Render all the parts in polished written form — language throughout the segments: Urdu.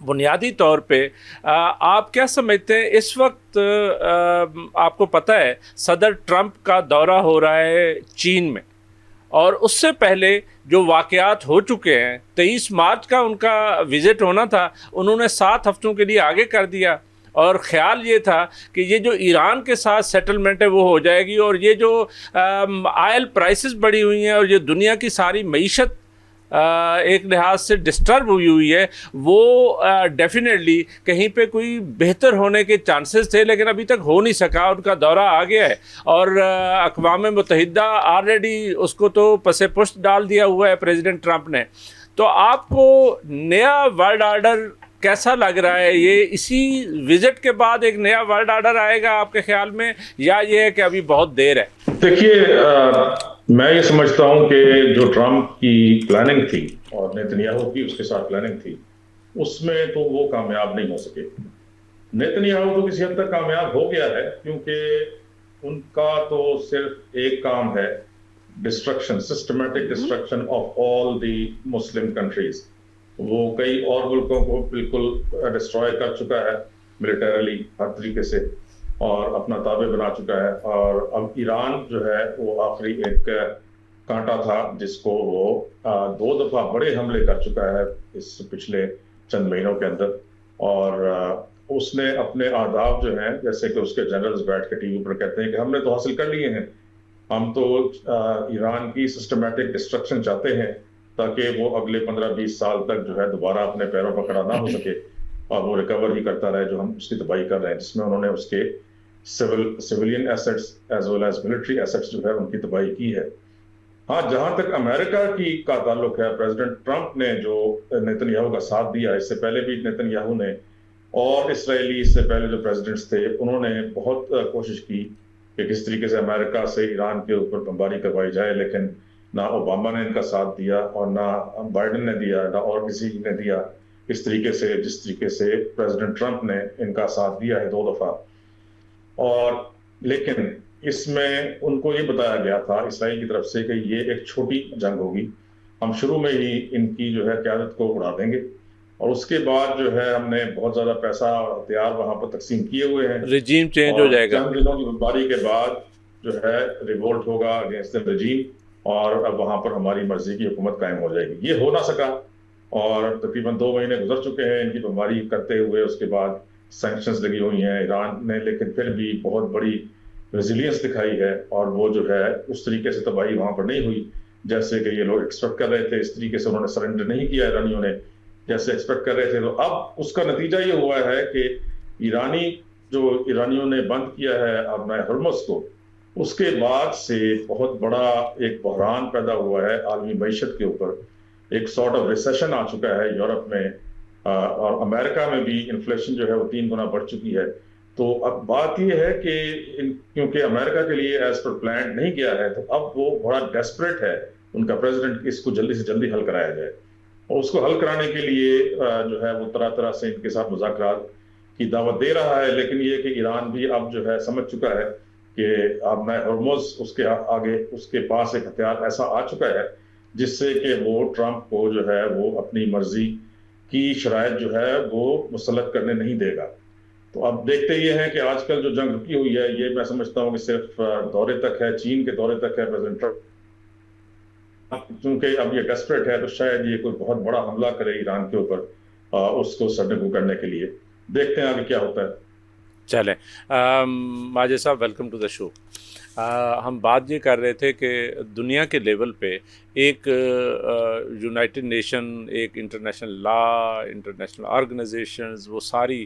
بنیادی طور پہ آپ کیا سمجھتے ہیں اس وقت آپ کو پتہ ہے صدر ٹرمپ کا دورہ ہو رہا ہے چین میں، اور اس سے پہلے جو واقعات ہو چکے ہیں 23 مارچ کا ان کا وزٹ ہونا تھا، انہوں نے 7 ہفتوں کے لیے آگے کر دیا، اور خیال یہ تھا کہ یہ جو ایران کے ساتھ سیٹلمنٹ ہے وہ ہو جائے گی، اور یہ جو آئل پرائسز بڑھی ہوئی ہیں اور یہ دنیا کی ساری معیشت ایک لحاظ سے ڈسٹرب ہوئی ہے، وہ ڈیفینیٹلی کہیں پہ کوئی بہتر ہونے کے چانسز تھے، لیکن ابھی تک ہو نہیں سکا۔ ان کا دورہ آ گیا ہے اور اقوام متحدہ آلریڈی اس کو تو پس پشت ڈال دیا ہوا ہے پریزیڈنٹ ٹرمپ نے۔ تو آپ کو نیا ورلڈ آرڈر کیسا لگ رہا ہے؟ یہ اسی وزٹ کے بعد ایک نیا ورلڈ آرڈر آئے گا آپ کے خیال میں، یا یہ ہے کہ ابھی بہت دیر ہے؟ دیکھیے، میں یہ سمجھتا ہوں کہ جو ٹرمپ کی پلاننگ تھی اور نیتنیاہو کی اس کے ساتھ پلاننگ تھی، اس میں تو وہ کامیاب نہیں ہو سکے۔ نیتنیاہو تو کسی حد تک کامیاب ہو گیا ہے، کیونکہ ان کا تو صرف ایک کام ہے، destruction, systematic destruction of all the Muslim countries. وہ کئی اور ملکوں کو بالکل ڈسٹروائے کر چکا ہے ملیٹریلی ہر طریقے سے، اور اپنا تابع بنا چکا ہے۔ اور اب ایران جو ہے وہ آخری ایک کانٹا تھا جس کو وہ 2 دفعہ بڑے حملے کر چکا ہے اس پچھلے چند مہینوں کے اندر، اور اس نے اپنے اہداف جو ہیں، جیسے کہ اس کے جنرلز بیٹھ کے ٹی وی پر کہتے ہیں کہ ہم نے تو حاصل کر لیے ہیں، ہم تو ایران کی سسٹمیٹک ڈسٹرکشن چاہتے ہیں تاکہ وہ اگلے 15-20 سال تک جو ہے دوبارہ اپنے پیروں پر کھڑا نہ ہو سکے اور وہ ریکور ہی کرتا رہے جو ہم اس کی تباہی کر رہے ہیں، جس میں انہوں نے اس کے civilian assets as well as military assets جو ہے ان کی تباہی کی ہے۔ ہاں، جہاں تک امریکہ کا تعلق ہے، پریزیڈنٹ ٹرمپ نے جو نیتنیاہو کا ساتھ دیا، اس سے پہلے بھی نیتنیاہو نے اور اسرائیلی اس سے پہلے جو پریزیڈنٹس تھے انہوں نے بہت کوشش کی کہ کس طریقے سے امریکہ سے ایران کے اوپر بمباری کروائی جائے، لیکن نہ اوباما نے ان کا ساتھ دیا اور نہ بائیڈن نے دیا، نہ اور کسی نے دیا اس طریقے سے جس طریقے سے پریزیڈنٹ ٹرمپ نے ان کا ساتھ دیا ہے 2 دفعہ۔ اور لیکن اس میں ان کو یہ بتایا گیا تھا اسرائیل کی طرف سے کہ یہ ایک چھوٹی جنگ ہوگی، ہم شروع میں ہی ان کی جو ہے قیادت کو اڑا دیں گے، اور اس کے بعد جو ہے ہم نے بہت زیادہ پیسہ اور ہتھیار وہاں پر تقسیم کیے ہوئے ہیں، رجیم چینج ہو اور جائے گا۔ چند دنوں کی بمباری کے بعد جو ہے ریوولٹ ہوگا اگینسٹ دی رجیم، اور اب وہاں پر ہماری مرضی کی حکومت قائم ہو جائے گی۔ یہ ہو نہ سکا، اور تقریباً 2 مہینے گزر چکے ہیں ان کی بمباری کرتے ہوئے، اس کے بعد سینکشنز لگی ہوئی ہیں ایران نے، لیکن پھر بھی بہت بڑی ریزیلینس دکھائی ہے، اور وہ جو ہے اس طریقے سے تباہی وہاں پر نہیں ہوئی جیسے کہ یہ لوگ ایکسپیکٹ کر رہے تھے، اس طریقے سے انہوں نے سرنڈر نہیں کیا ایرانیوں نے جیسے ایکسپیکٹ کر رہے تھے۔ تو اب اس کا نتیجہ یہ ہوا ہے کہ ایرانیوں نے بند کیا ہے اپنا ہرمز کو، اس کے بعد سے بہت بڑا ایک بحران پیدا ہوا ہے عالمی معیشت کے اوپر، ایک سارٹ آف ریسیشن آ چکا ہے یورپ میں، اور امریکہ میں بھی انفلیشن جو ہے وہ 3 گنا بڑھ چکی ہے۔ تو اب بات یہ ہے کہ کیونکہ امریکہ کے لیے ایز پر پلان نہیں گیا ہے، تو اب وہ بڑا ڈیسپریٹ ہے ان کا پریزیڈنٹ کہ اس کو جلدی سے جلدی حل کرایا جائے، اور اس کو حل کرانے کے لیے جو ہے وہ طرح طرح سے ان کے ساتھ مذاکرات کی دعوت دے رہا ہے، لیکن یہ کہ ایران بھی اب جو ہے سمجھ چکا ہے کہ اب میں ہرمز اس کے آگے اس کے پاس ایک ہتھیار ایسا آ چکا ہے جس سے کہ وہ ٹرمپ کو جو ہے وہ اپنی مرضی کی شرائط جو ہے وہ مسلط کرنے نہیں دے گا۔ تو اب دیکھتے یہ ہیں کہ آج کل جو جنگ رکی ہوئی ہے، یہ میں سمجھتا ہوں کہ صرف دورے تک ہے، چین کے دورے تک ہے پریزیڈنٹ ٹرمپ، چونکہ اب یہ ڈیسپریٹ ہے تو شاید یہ کوئی بہت بڑا حملہ کرے ایران کے اوپر اس کو سرنگو کرنے کے لیے۔ دیکھتے ہیں آگے کیا ہوتا ہے۔ چلیں، ماجد صاحب ویلکم ٹو دا شو۔ ہم بات یہ کر رہے تھے کہ دنیا کے لیول پہ ایک یونائٹڈ نیشن، ایک انٹرنیشنل لا، انٹرنیشنل آرگنائزیشنز، وہ ساری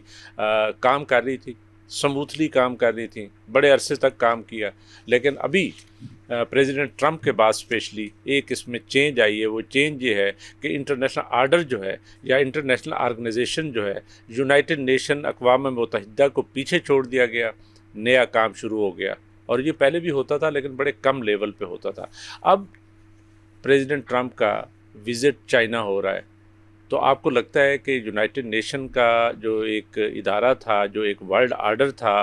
کام کر رہی تھی، سموتھلی کام کر رہی تھیں، بڑے عرصے تک کام کیا، لیکن ابھی پریزیڈنٹ ٹرمپ کے بعد اسپیشلی ایک اس میں چینج آئی ہے۔ وہ چینج یہ ہے کہ انٹرنیشنل آرڈر جو ہے یا انٹرنیشنل آرگنائزیشن جو ہے، یونائٹڈ نیشن، اقوام متحدہ کو پیچھے چھوڑ دیا گیا، نیا کام شروع ہو گیا، اور یہ پہلے بھی ہوتا تھا لیکن بڑے کم لیول پہ ہوتا تھا۔ اب پریزیڈنٹ ٹرمپ کا وزٹ چائنا ہو رہا ہے، تو آپ کو لگتا ہے کہ یونائٹڈ نیشن کا جو ایک ادارہ تھا، جو ایک ورلڈ آرڈر تھا،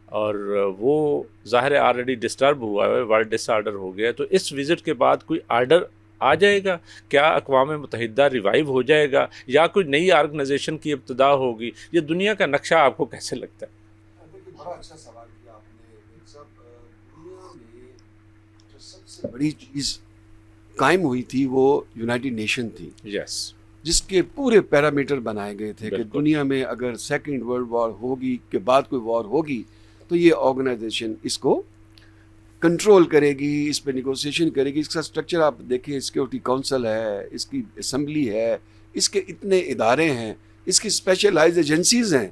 اور وہ ظاہر ہے آلریڈی ڈسٹرب ہوا ہے، ورلڈ ڈس آرڈر ہو گیا، تو اس وزٹ کے بعد کوئی آرڈر آ جائے گا؟ کیا اقوام متحدہ ریوائیو ہو جائے گا یا کوئی نئی آرگنائزیشن کی ابتدا ہوگی؟ یہ دنیا کا نقشہ آپ کو کیسے لگتا ہے؟ بڑا اچھا سوال کیا آپ نے صاحب. دنیا میں جو سب سے بڑی چیز قائم ہوئی تھی وہ یونائٹڈ نیشن تھی. یس. جس کے پورے پیرامیٹر بنائے گئے تھے کہ دنیا میں اگر سیکنڈ ورلڈ وار ہوگی کے بعد کوئی وار ہوگی تو یہ آرگنائزیشن اس کو کنٹرول کرے گی, اس پہ نیگوسیشن کرے گی. اس کا اسٹرکچر آپ دیکھیں, سیکورٹی کونسل ہے, اس کی اسمبلی ہے, اس کے اتنے ادارے ہیں, اس کی اسپیشلائز ایجنسیز ہیں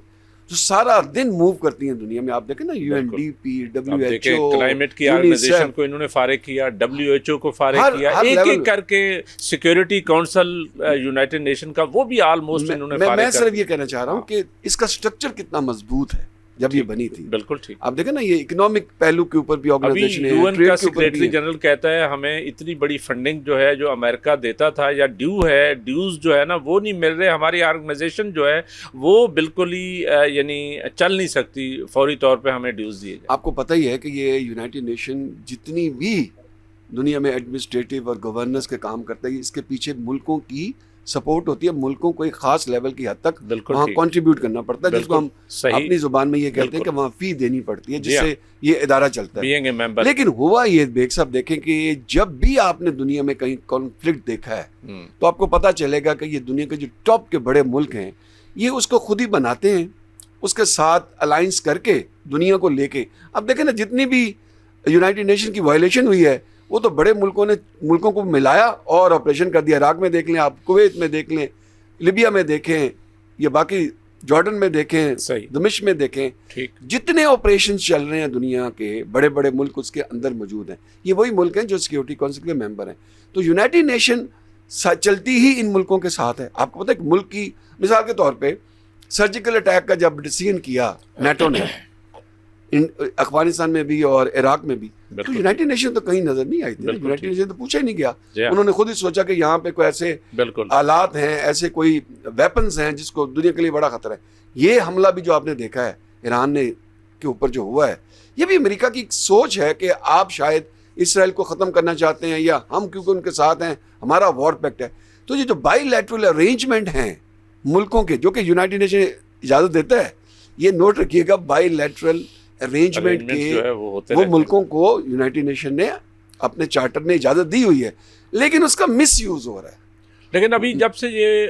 جو سارا دن موو کرتی ہیں دنیا میں. آپ دیکھیں نا U N D P, WHO, climate کی آرگنائزیشن کو انہوں نے فارغ کیا, WHO کو فارغ کیا, ایک ایک کر کے سیکورٹی کونسل یونائٹڈ نیشن کا وہ بھی آلموسٹ انہوں نے فارغ کیا. میں صرف یہ کہنا چاہ رہا ہوں کہ اس کا اسٹرکچر کتنا مضبوط ہے جب یہ بنی تھی. بالکل ٹھیک. آپ دیکھیں نا یہ اکنامک پہلو کے اوپر بھی آرگنائزیشن ہے. یو این کا سیکریٹری جنرل کہتا ہے ہمیں اتنی بڑی فنڈنگ جو ہے جو امریکہ دیتا تھا یا ڈیوز جو ہے نا وہ نہیں مل رہے. ہماری آرگنائزیشن جو ہے وہ بالکل ہی یعنی چل نہیں سکتی, فوری طور پہ ہمیں ڈیوز دیے جائیں. آپ کو پتہ ہی ہے کہ یہ یونائٹڈ نیشن جتنی بھی دنیا میں ایڈمنسٹریٹو اور گورننس کے کام کرتا ہے, اس کے پیچھے ملکوں کی سپورٹ ہوتی ہے. ملکوں کو ایک خاص لیول کی حد تک وہاں کنٹریبیوٹ کرنا پڑتا ہے, جس کو ہم اپنی زبان میں یہ کہتے ہیں کہ وہاں فی دینی پڑتی ہے, جس سے یہ ادارہ چلتا ہے. لیکن ہوا یہ بیگ صاحب دیکھیں کہ جب بھی آپ نے دنیا میں کہیں کانفلکٹ دیکھا ہے تو آپ کو پتہ چلے گا کہ یہ دنیا کے جو ٹاپ کے بڑے ملک ہیں یہ اس کو خود ہی بناتے ہیں, اس کے ساتھ الائنس کر کے دنیا کو لے کے. اب دیکھیں نا جتنی بھی یونائٹڈ نیشن کی وائلیشن ہوئی ہے وہ تو بڑے ملکوں کو ملایا اور آپریشن کر دیا. عراق میں دیکھ لیں, آپ کویت میں دیکھ لیں, لیبیا میں دیکھیں, یا باقی جارڈن میں دیکھیں, دمشق میں دیکھیں, جتنے آپریشنز چل رہے ہیں دنیا کے بڑے بڑے ملک اس کے اندر موجود ہیں. یہ وہی ملک ہیں جو سیکورٹی کونسل کے ممبر ہیں. تو یونائٹڈ نیشن چلتی ہی ان ملکوں کے ساتھ ہے. آپ کو پتہ ہے کہ ملک کی مثال کے طور پہ سرجیکل اٹیک کا جب ڈیسیژن کیا نیٹو نے افغانستان میں بھی اور عراق میں بھی, تو یونائٹڈ نیشن تو کہیں نظر نہیں آئی تھی. یونائٹڈ نیشن تو پوچھا ہی نہیں گیا. انہوں نے خود ہی سوچا کہ یہاں پہ کوئی ایسے آلات ہیں, ایسے کوئی ویپنز ہیں جس کو دنیا کے لیے بڑا خطرہ ہے. یہ حملہ بھی جو آپ نے دیکھا ہے ایران نے کے اوپر جو ہوا ہے, یہ بھی امریکہ کی سوچ ہے کہ آپ شاید اسرائیل کو ختم کرنا چاہتے ہیں یا ہم کیونکہ ان کے ساتھ ہیں, ہمارا وار پیکٹ ہے. تو یہ جو بائی لیٹرل ارینجمنٹ ہیں ملکوں کے جو کہ یونائٹڈ نیشن اجازت دیتا ہے, یہ نوٹ رکھیے گا, بائی لیٹرل ارینجمنٹ کے وہ ملکوں کو یونائٹڈ نیشن نے اپنے چارٹر میں اجازت دی ہوئی ہے, لیکن اس کا مس یوز ہو رہا ہے. لیکن ابھی جب سے یہ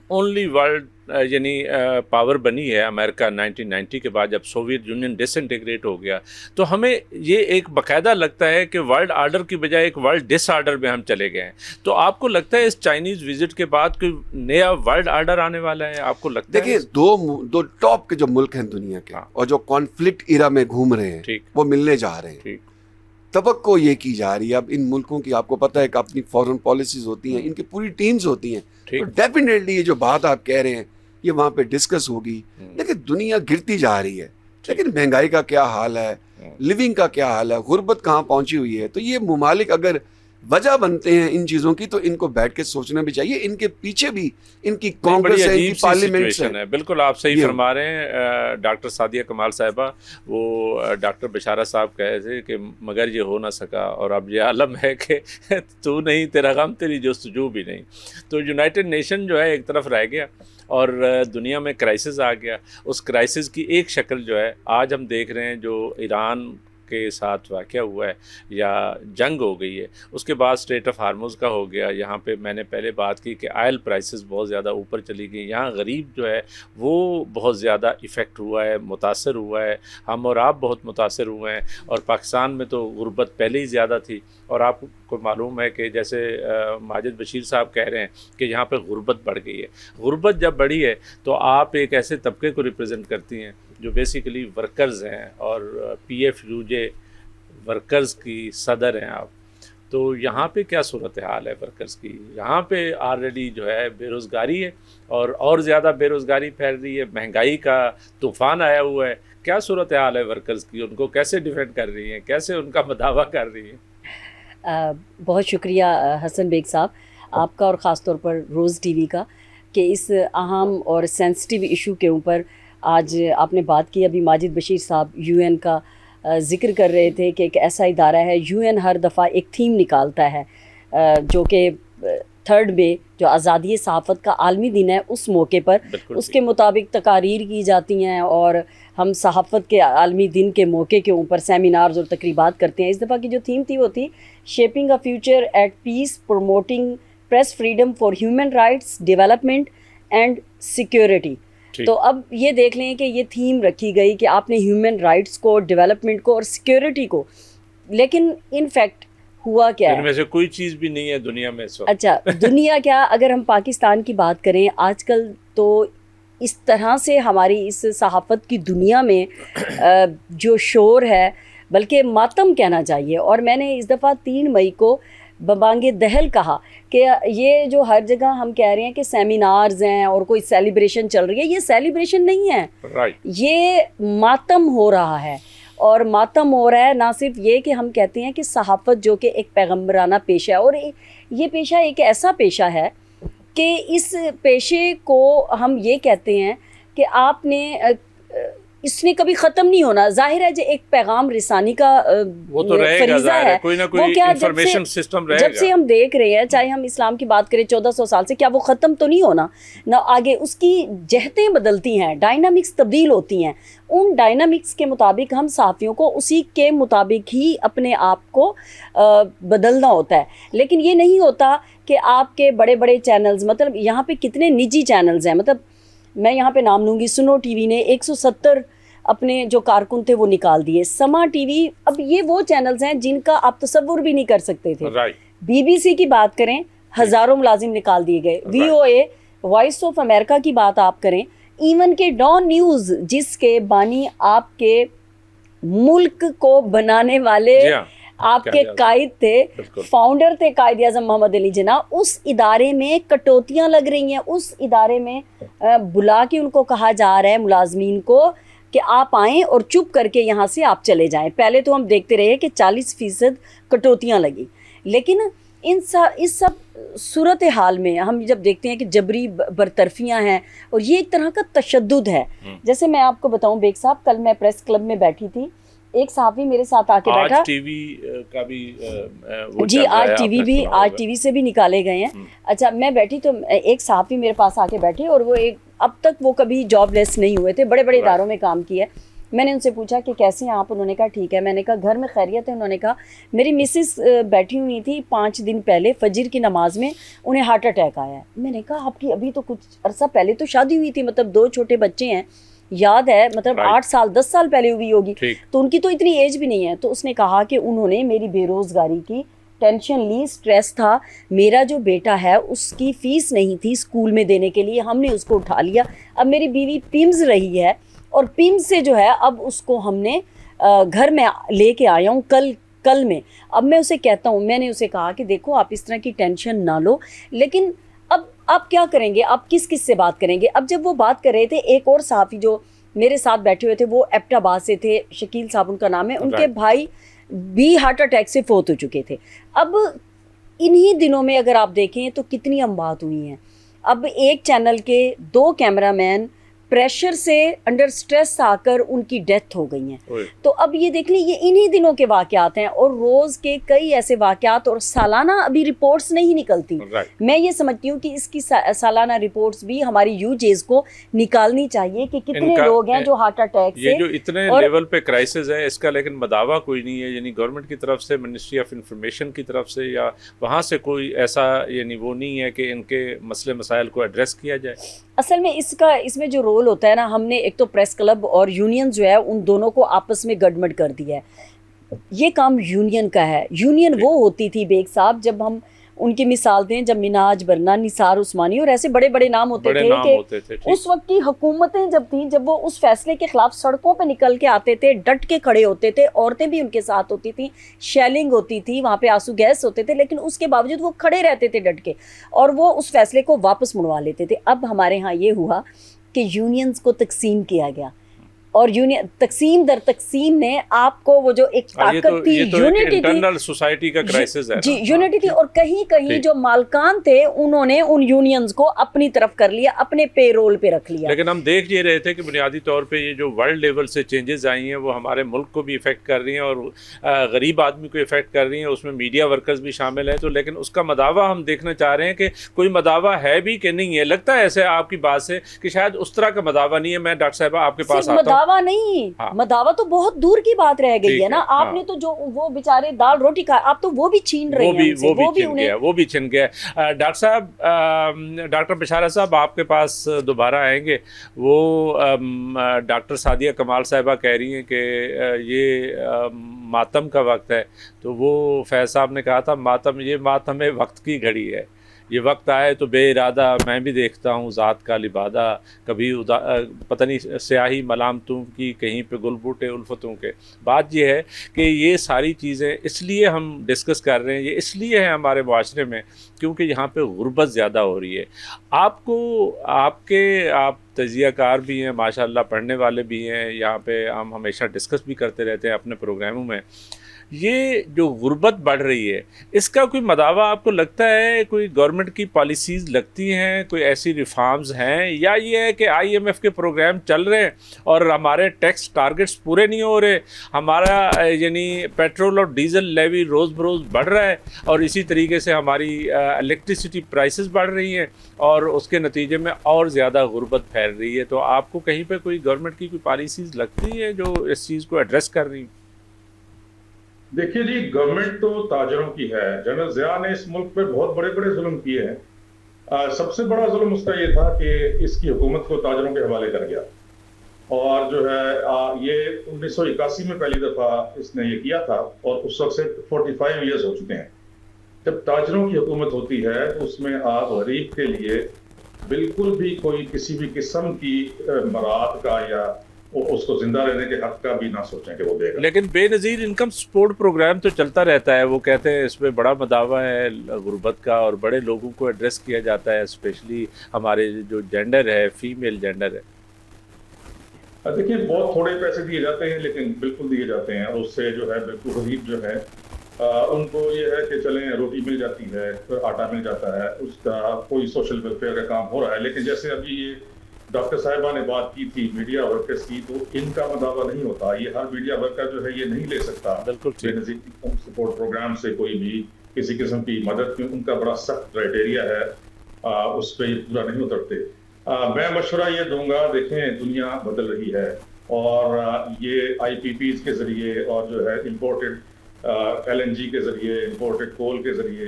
اونلی ورلڈ یعنی پاور بنی ہے امریکہ 1990 کے بعد, جب سوویت یونین ڈس انٹیگریٹ ہو گیا, تو ہمیں یہ ایک باقاعدہ لگتا ہے کہ ورلڈ آرڈر کی بجائے ایک ورلڈ ڈس آرڈر میں ہم چلے گئے ہیں. تو آپ کو لگتا ہے اس چائنیز وزٹ کے بعد کوئی نیا ورلڈ آرڈر آنے والا ہے؟ آپ کو لگتا ہے دیکھیں دو ٹاپ کے جو ملک ہیں دنیا کے اور جو کانفلکٹ ایرا میں گھوم رہے ہیں وہ ملنے جا رہے ہیں. توقع یہ کی جا رہی ہے اب ان ملکوں کی, آپ کو پتہ ہے کہ اپنی فورن پالیسیز ہوتی ہیں, ان کی پوری ٹیمز ہوتی ہیں, تو ڈیفینیٹلی یہ جو بات آپ کہہ رہے ہیں یہ وہاں پہ ڈسکس ہوگی. لیکن دنیا گرتی جا رہی ہے, لیکن مہنگائی کا کیا حال ہے, لیونگ کا کیا حال ہے, غربت کہاں پہنچی ہوئی ہے. تو یہ ممالک اگر وجہ بنتے ہیں ان چیزوں کی تو ان کو بیٹھ کے سوچنا بھی چاہیے. ان کے پیچھے بھی ان کی کانگریس ہے, ان کی پارلیمنٹس ہیں. بالکل آپ صحیح فرما رہے ہیں. ڈاکٹر سعدیہ کمال صاحبہ, وہ ڈاکٹر بشارہ صاحب کہے تھے کہ مگر یہ ہو نہ سکا, اور اب یہ عالم ہے کہ تو نہیں تیرا غم تیری جستجو بھی نہیں. تو یونائٹڈ نیشن جو ہے ایک طرف رہ گیا اور دنیا میں کرائسس آ گیا. اس کرائسس کی ایک شکل جو ہے آج ہم دیکھ رہے ہیں, جو ایران کے ساتھ واقعہ ہوا ہے یا جنگ ہو گئی ہے, اس کے بعد اسٹریٹ آف ہارموز کا ہو گیا. یہاں پہ میں نے پہلے بات کی کہ آئل پرائسز بہت زیادہ اوپر چلی گئی. یہاں غریب جو ہے وہ بہت زیادہ افیکٹ ہوا ہے, متاثر ہوا ہے. ہم اور آپ بہت متاثر ہوئے ہیں, اور پاکستان میں تو غربت پہلے ہی زیادہ تھی. اور آپ کو معلوم ہے کہ جیسے ماجد بشیر صاحب کہہ رہے ہیں کہ یہاں پہ غربت بڑھ گئی ہے. غربت جب بڑھی ہے تو آپ ایک ایسے طبقے کو ریپرزینٹ کرتی ہیں جو بیسیکلی ورکرز ہیں, اور PFUJ ورکرز کی صدر ہیں آپ. تو یہاں پہ کیا صورتحال ہے ورکرز کی؟ یہاں پہ آلریڈی جو ہے بے روزگاری ہے, اور زیادہ بے روزگاری پھیل رہی ہے, مہنگائی کا طوفان آیا ہوا ہے. کیا صورتحال ہے ورکرز کی؟ ان کو کیسے ڈیفینڈ کر رہی ہیں, کیسے ان کا مداوع کر رہی ہیں؟ بہت شکریہ حسن بیگ صاحب آپ کا, اور خاص طور پر روز ٹی وی کا, کہ اس اہم اور سینسٹیو ایشو کے اوپر آج آپ نے بات کی. ابھی ماجد بشیر صاحب UN کا ذکر کر رہے تھے کہ ایک ایسا ادارہ ہے, UN ہر دفعہ ایک تھیم نکالتا ہے جو کہ 3 مئی جو آزادی صحافت کا عالمی دن ہے اس موقع پر اس کے مطابق تقاریر کی جاتی ہیں اور ہم صحافت کے عالمی دن کے موقع کے اوپر سیمینارز اور تقریبات کرتے ہیں. اس دفعہ کی جو تھیم تھی وہ تھی shaping a future at peace promoting press freedom for human rights development and security. تو اب یہ دیکھ لیں کہ یہ تھیم رکھی گئی کہ آپ نے ہیومن رائٹس کو، ڈیولپمنٹ کو اور سیکیورٹی کو، لیکن ان فیکٹ ہوا کیا ہے؟ ان میں سے کوئی چیز بھی نہیں ہے دنیا میں اس وقت. اچھا دنیا کیا، اگر ہم پاکستان کی بات کریں آج کل تو اس طرح سے ہماری اس صحافت کی دنیا میں جو شور ہے، بلکہ ماتم کہنا چاہیے. اور میں نے اس دفعہ 3 مئی کو ببانگ دہل کہا کہ یہ جو ہر جگہ ہم کہہ رہے ہیں کہ سیمینارز ہیں اور کوئی سیلیبریشن چل رہی ہے، یہ سیلیبریشن نہیں ہے، یہ ماتم ہو رہا ہے. اور ماتم ہو رہا ہے نہ صرف یہ کہ ہم کہتے ہیں کہ صحافت جو کہ ایک پیغمبرانہ پیشہ ہے، اور یہ پیشہ ایک ایسا پیشہ ہے کہ اس پیشے کو ہم یہ کہتے ہیں کہ آپ نے اس نے کبھی ختم نہیں ہونا. ظاہر ہے جو ایک پیغام رسانی کا فریضہ ہے، کوئی نہ کوئی انفارمیشن سسٹم رہے گا. جب سے ہم دیکھ رہے ہیں، چاہے ہم اسلام کی بات کریں 1400 سال سے، کیا وہ ختم تو نہیں ہونا نہ آگے. اس کی جہتیں بدلتی ہیں، ڈائنامکس تبدیل ہوتی ہیں. ان ڈائنامکس کے مطابق ہم صحافیوں کو اسی کے مطابق ہی اپنے آپ کو بدلنا ہوتا ہے. لیکن یہ نہیں ہوتا کہ آپ کے بڑے بڑے چینلز، مطلب یہاں پہ کتنے نجی چینلز ہیں، مطلب میں یہاں پہ نام لوں گی، سنو ٹی وی نے 170 اپنے جو کارکن تھے وہ نکال دیے. سما ٹی وی، اب یہ وہ چینلز ہیں جن کا آپ تصور بھی نہیں کر سکتے تھے. بی بی سی کی بات کریں، ہزاروں ملازم نکال دیے گئے. وی او اے، وائس آف امریکہ کی بات آپ کریں، ایون کہ ڈان نیوز جس کے بانی آپ کے ملک کو بنانے والے آپ کے قائد تھے، فاؤنڈر تھے قائد اعظم محمد علی جناح، اس ادارے میں کٹوتیاں لگ رہی ہیں. اس ادارے میں بلا کے ان کو کہا جا رہا ہے ملازمین کو کہ آپ آئیں اور چپ کر کے یہاں سے آپ چلے جائیں. پہلے تو ہم دیکھتے رہے کہ 40% کٹوتیاں لگی، لیکن اس سب صورتحال میں ہم جب دیکھتے ہیں کہ جبری برطرفیاں ہیں اور یہ ایک طرح کا تشدد ہے. جیسے میں آپ کو بتاؤں بیگ صاحب، کل میں پریس کلب میں بیٹھی تھی، ایک صحافی میرے ساتھ آ کے بیٹھا. آج ٹی وی کا بھی جی، آج ٹی وی بھی، آج ٹی وی سے بھی نکالے گئے ہیں. اچھا میں بیٹھی تو ایک صحافی میرے پاس آ کے بیٹھے، اور وہ اب تک وہ کبھی جاب لیس نہیں ہوئے تھے، بڑے بڑے اداروں میں کام کیا. میں نے ان سے پوچھا کہ کیسے ہیں آپ؟ انہوں نے کہا ٹھیک ہے. میں نے کہا گھر میں خیریت ہے؟ انہوں نے کہا میری مسز بیٹھی ہوئی تھی 5 دن پہلے فجر کی نماز میں، انہیں ہارٹ اٹیک آیا ہے. میں نے کہا آپ کی ابھی تو کچھ عرصہ پہلے تو شادی ہوئی تھی، مطلب 2 چھوٹے بچے ہیں، یاد ہے مطلب 8 سال 10 سال پہلے ہوئی ہوگی، تو ان کی تو اتنی ایج بھی نہیں ہے. تو اس نے کہا کہ انہوں نے میری بے روزگاری کی ٹینشن لی، سٹریس تھا، میرا جو بیٹا ہے اس کی فیس نہیں تھی اسکول میں دینے کے لیے، ہم نے اس کو اٹھا لیا. اب میری بیوی پیمز رہی ہے، اور پیمز سے جو ہے اب اس کو ہم نے گھر میں لے کے آیا ہوں کل میں. اب میں اسے کہتا ہوں، میں نے اسے کہا کہ دیکھو آپ اس طرح کی ٹینشن نہ لو، لیکن اب آپ کیا کریں گے؟ آپ کس سے بات کریں گے؟ اب جب وہ بات کر رہے تھے، ایک اور صحافی جو میرے ساتھ بیٹھے ہوئے تھے وہ ایبٹ آباد سے تھے، شکیل صاحب ان کا نام ہے، ان کے بھائی بھی ہارٹ اٹیک سے فوت ہو چکے تھے. اب انہی دنوں میں اگر آپ دیکھیں تو کتنی اموات ہوئی ہیں. اب ایک چینل کے 2 کیمرہ مین پریشر سے انڈر سٹریس آ کر ان کی ڈیتھ ہو گئی ہیں. تو اب یہ دیکھ لیں، یہ انہی دنوں کے واقعات ہیں، اور روز کے کئی ایسے واقعات، اور سالانہ ابھی رپورٹس نہیں نکلتی. میں یہ سمجھتی ہوں کہ اس کی سالانہ رپورٹس بھی ہماری یو جیز کو نکالنی چاہیے کہ کتنے لوگ ہیں جو ہارٹ اٹیک سے، یہ جو اتنے لیول پہ کرائسس ہے اس کا لیکن مداوع کوئی نہیں ہے. یعنی گورنمنٹ کی طرف سے، منسٹری آف انفارمیشن کی طرف سے، یا وہاں سے کوئی ایسا یعنی وہ نہیں ہے کہ ان کے مسئلے مسائل کو ایڈریس کیا جائے. اصل میں اس میں جو رول ہوتا ہے نا، ہم نے ایک تو پریس کلب اور یونین جو ہے ان دونوں کو آپس میں گڈمڈ کر دیا ہے. یہ کام یونین کا ہے. یونین وہ ہوتی تھی بیگ صاحب، جب ہم ان کی مثال دیں، جب مناج برنا، نثار عثمانی اور ایسے بڑے بڑے نام ہوتے تھے کہ اس وقت کی حکومتیں جب تھیں، جب وہ اس فیصلے کے خلاف سڑکوں پہ نکل کے آتے تھے، ڈٹ کے کھڑے ہوتے تھے، عورتیں بھی ان کے ساتھ ہوتی تھیں، شیلنگ ہوتی تھی، وہاں پہ آنسو گیس ہوتے تھے، لیکن اس کے باوجود وہ کھڑے رہتے تھے ڈٹ کے، اور وہ اس فیصلے کو واپس منوا لیتے تھے. اب ہمارے ہاں یہ ہوا کہ یونینز کو تقسیم کیا گیا، اور تقسیم در تقسیم نے آپ کو وہ جو ایک طاقت تھی، یونٹی تھی، سوسائٹی کا کرائسس ہے جی یونٹی تھی، اور کہیں کہیں جو مالکان تھے انہوں نے ان یونینز کو اپنی طرف کر لیا، اپنے پے رول پہ رکھ لیا. لیکن ہم دیکھ یہ رہے تھے کہ بنیادی طور پہ یہ جو ورلڈ لیول سے چینجز آئی ہیں وہ ہمارے ملک کو بھی افیکٹ کر رہی ہیں اور غریب آدمی کو افیکٹ کر رہی ہیں، اس میں میڈیا ورکرز بھی شامل ہیں. تو لیکن اس کا مداوع ہم دیکھنا چاہ رہے ہیں کہ کوئی مداوع ہے بھی کہ نہیں ہے. لگتا ہے ایسے آپ کی بات سے کہ شاید اس طرح کا مداوع نہیں ہے. میں ڈاکٹر صاحبہ آپ کے پاس آتا ہوں. مداوع نہیں، مداوع تو بہت دور کی بات رہ گئی ہے نا. آپ نے تو جو وہ بیچارے دال روٹی کھا، آپ تو وہ بھی چھین رہے ہیں، وہ بھی چھن گیا. ڈاکٹر صاحب، ڈاکٹر بشارہ صاحب آپ کے پاس دوبارہ آئیں گے. وہ ڈاکٹر سعدیہ کمال صاحبہ کہہ رہی ہیں کہ یہ ماتم کا وقت ہے. تو وہ فیض صاحب نے کہا تھا ماتم، یہ ماتم وقت کی گھڑی ہے. یہ وقت آئے تو بے ارادہ میں بھی دیکھتا ہوں ذات کا لبادہ، کبھی پتہ نہیں سیاہی ملامتوں کی، کہیں پہ گل بوٹے الفتوں کے. بات یہ ہے کہ یہ ساری چیزیں اس لیے ہم ڈسکس کر رہے ہیں، یہ اس لیے ہے ہمارے معاشرے میں کیونکہ یہاں پہ غربت زیادہ ہو رہی ہے. آپ تجزیہ کار بھی ہیں ماشاءاللہ، پڑھنے والے بھی ہیں، یہاں پہ ہم ہمیشہ ڈسکس بھی کرتے رہتے ہیں اپنے پروگراموں میں. یہ جو غربت بڑھ رہی ہے اس کا کوئی مداوع آپ کو لگتا ہے؟ کوئی گورنمنٹ کی پالیسیز لگتی ہیں، کوئی ایسی ریفارمز ہیں، یا یہ ہے کہ IMF کے پروگرام چل رہے ہیں اور ہمارے ٹیکس ٹارگٹس پورے نہیں ہو رہے، ہمارا یعنی پیٹرول اور ڈیزل لیوی روز بروز بڑھ رہا ہے اور اسی طریقے سے ہماری الیکٹریسٹی پرائسز بڑھ رہی ہیں اور اس کے نتیجے میں اور زیادہ غربت پھیل رہی ہے. تو آپ کو کہیں پہ کوئی گورنمنٹ کی کوئی پالیسیز لگتی ہیں جو اس چیز کو ایڈریس کر رہی ہیں؟ دیکھیے جی، گورنمنٹ تو تاجروں کی ہے. جنرل ضیاء نے اس ملک پہ بہت بڑے بڑے ظلم کیے ہیں. سب سے بڑا ظلم اس کا یہ تھا کہ اس کی حکومت کو تاجروں کے حوالے کر گیا، اور جو ہے یہ 1981 میں پہلی دفعہ اس نے یہ کیا تھا اور اس وقت سے 45 ایئرز ہو چکے ہیں. جب تاجروں کی حکومت ہوتی ہے تو اس میں آپ غریب کے لیے بالکل بھی کوئی کسی بھی قسم کی مراعات کا یا اس کو زندہ رہنے کے حق کا بھی نہ سوچیں کہ وہ دے گا. لیکن بے نظیر انکم سپورٹ پروگرام تو چلتا رہتا ہے. وہ کہتے ہیں اس میں بڑا مداوع ہے غربت کا اور بڑے لوگوں کو ایڈریس کیا جاتا ہے، اسپیشلی ہمارے جو جینڈر ہے، فیمیل جینڈر ہے. دیکھیے بہت تھوڑے پیسے دیے جاتے ہیں لیکن بالکل دیے جاتے ہیں، اور اس سے جو ہے بالکل غریب جو ہے ان کو یہ ہے کہ چلیں روٹی مل جاتی ہے، آٹا مل جاتا ہے، اس کا کوئی سوشل ویلفیئر کا کام ہو رہا ہے. لیکن جیسے ابھی یہ ڈاکٹر صاحبہ نے بات کی تھی میڈیا ورکرز کی، تو ان کا مداوع نہیں ہوتا. یہ ہر میڈیا ورکر جو ہے یہ نہیں لے سکتا بے نظیر سپورٹ پروگرام سے کوئی بھی کسی قسم کی مدد، کیوں ان کا بڑا سخت کرائٹیریا ہے، اس پہ یہ پورا نہیں اترتے. میں مشورہ یہ دوں گا، دیکھیں دنیا بدل رہی ہے اور یہ IPPs کے ذریعے اور جو ہے امپورٹڈ LNG کے ذریعے، امپورٹڈ کول کے ذریعے،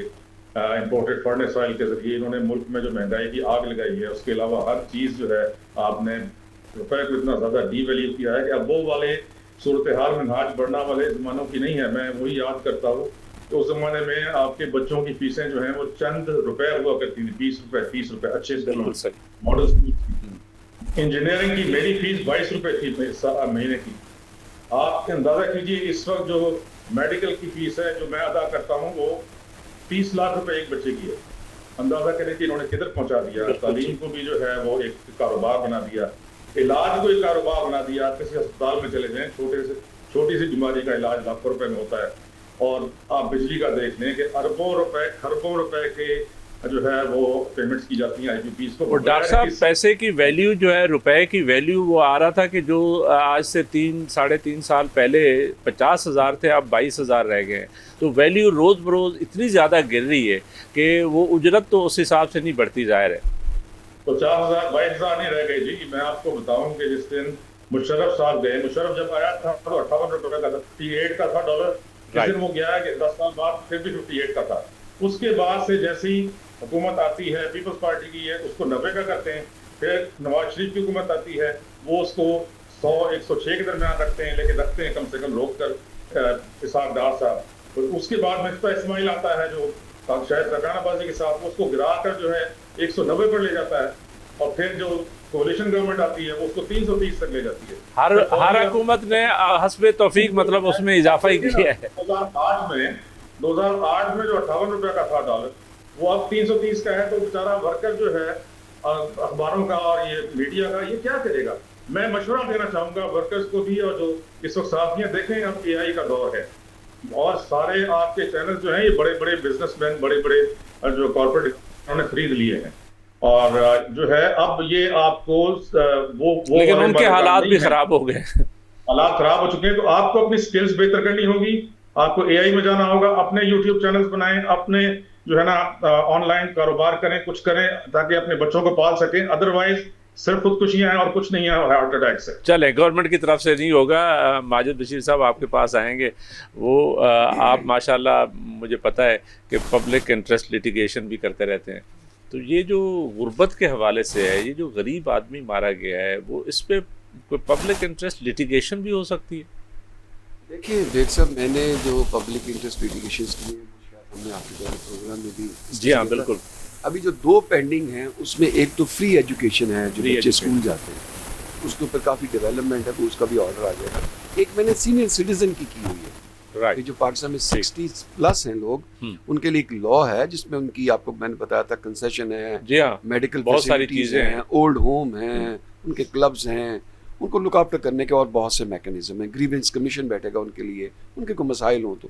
امپورٹڈ فرنس آئل کے ذریعے انہوں نے ملک میں جو مہنگائی کی آگ لگائی ہے. اس کے علاوہ ہر چیز جو ہے آپ نے روپے کو اتنا زیادہ ڈی ویلیو کیا ہے کہ اب وہ والے صورتحال میں ناچ بڑھنا والے زمانوں کی نہیں ہے. میں وہی یاد کرتا ہوں کہ اس زمانے میں آپ کے بچوں کی فیسیں جو ہیں وہ چند روپے ہوا کرتی تھی، 20 روپے 30 روپے اچھے ماڈل. انجینئرنگ کی میری فیس 22 روپے تھی مہینے کی. آپ اندازہ کیجیے اس وقت جو میڈیکل کی فیس ہے جو میں ادا کرتا ہوں وہ 30 لاکھ روپے ایک بچے کی ہے. اندازہ کریں کہ انہوں نے کدھر پہنچا دیا. تعلیم کو بھی جو ہے وہ ایک کاروبار بنا دیا، علاج کو ایک کاروبار بنا دیا. کسی ہسپتال میں چلے جائیں، چھوٹی سی بیماری کا علاج لاکھوں روپے میں ہوتا ہے، اور آپ بجلی کا دیکھ لیں کہ اربوں روپے خربوں روپے کے جو ہے وہ پیمنٹس کی جاتی ہیں IPPs کو. اور ڈاکٹر صاحب پیسے کی ویلیو جو ہے، روپے کی ویلیو وہ آ رہا تھا کہ جو آج سے 3-3.5 سال پہلے 50,000 تھے اب 22,000 رہ گئے ہیں. تو ویلیو روز بروز اتنی زیادہ گر رہی ہے کہ وہ اجرت تو اس حساب سے نہیں بڑھتی ظاہر ہے. 50,000 22,000 نہیں رہ گئی جی. میں آپ کو بتاؤں کہ جس دن مشرف صاحب گئے، مشرف جب آیا تھا تو 58 روپے کا تھا، 58 کا تھا ڈالر. جس دن وہ گیا ہے کہ 10 سال بعد پھر بھی 58 کا تھا. اس کے بعد سے جیسی حکومت آتی ہے پیپلز پارٹی کی ہے اس کو 90 کا کرتے ہیں. پھر نواز شریف کی حکومت آتی ہے وہ اس کو 100-106 کے درمیان رکھتے ہیں، لیکن رکھتے ہیں کم سے کم روک کر اسحاق ڈار صاحب. اس کے بعد مصطفیٰ اسماعیل آتا ہے جو شاید ترکانہ بازی کے ساتھ اس کو گرا کر جو ہے 190 پر لے جاتا ہے، اور پھر جو کولیشن گورنمنٹ آتی ہے وہ اس کو 330 تک لے جاتی ہے. ہر حکومت نے حسب توفیق مطلب اس میں اضافہ ہی کیا ہے. 2008 میں جو 58 روپے کا تھا ڈالر وہ اب 330 کا ہے. تو بیچارہ ورکر جو ہے اخباروں کا اور یہ میڈیا کا یہ کیا کرے گا؟ میں مشورہ دینا چاہوں گا ورکرز کو بھی اور جو اس وقت ساتھیاں دیکھیں اب AI کا دور ہے اور سارے آپ کے چینل جو ہیں یہ بڑے بڑے بزنس مین بڑے بڑے جو کارپوریٹ انہوں نے خرید لیے ہیں اور جو ہے اب یہ آپ کو وہ لیکن ان کے حالات بھی خراب ہو گئے، حالات خراب ہو چکے ہیں، تو آپ کو اپنی سکلز بہتر کرنی ہوگی، آپ کو AI میں جانا ہوگا، اپنے یوٹیوب چینلز بنائیں، اپنے جو ہے نا آن لائن کاروبار کریں، کچھ کریں تاکہ اپنے بچوں کو پال سکیں، ادروائز صرف خودکشیاں ہیں اور کچھ نہیں ہے ہارٹ اٹیک سے۔ چلیں گورنمنٹ کی طرف سے نہیں ہوگا، ماجد بشیر صاحب آپ کے پاس آئیں گے، وہ آپ ماشاءاللہ مجھے پتہ ہے کہ پبلک انٹرسٹ لیٹیگیشن بھی کرتے رہتے ہیں، تو یہ جو غربت کے حوالے سے ہے، یہ جو غریب آدمی مارا گیا ہے، وہ اس پہ کوئی پبلک انٹرسٹ لیٹیگیشن بھی ہو سکتی ہے؟ دیکھیے بیگ صاحب، میں نے جو پبلک انٹرسٹ لیٹیگیشنز کی ہیں ہم نے آپ کے پروگرام میں بھی، جی ہاں بالکل، ابھی جو 2 پینڈنگ ہیں اس میں ایک تو فری ایجوکیشن ہے جو بچے اسکول جاتے ہیں، اس کے اوپر کافی ڈیولپمنٹ ہے، تو اس کا بھی آرڈر آ جائے گا۔ ایک میں نے سینئر سٹیزن کی ہوئی ہے کہ جو پاکستان میں 60+ ہیں لوگ، ان کے لیے ایک لا ہے جس میں ان کی، آپ کو میں نے بتایا تھا، کنسیشن ہے، جی ہاں میڈیکل بہت ساری چیزیں ہیں، اولڈ ہوم ہیں، ان کے کلبز ہیں، ان کو لک آفٹر کرنے کے اور بہت سے میکنزم ہیں، گریونس کمیشن بیٹھے گا ان کے لیے، ان کے کوئی مسائل ہوں تو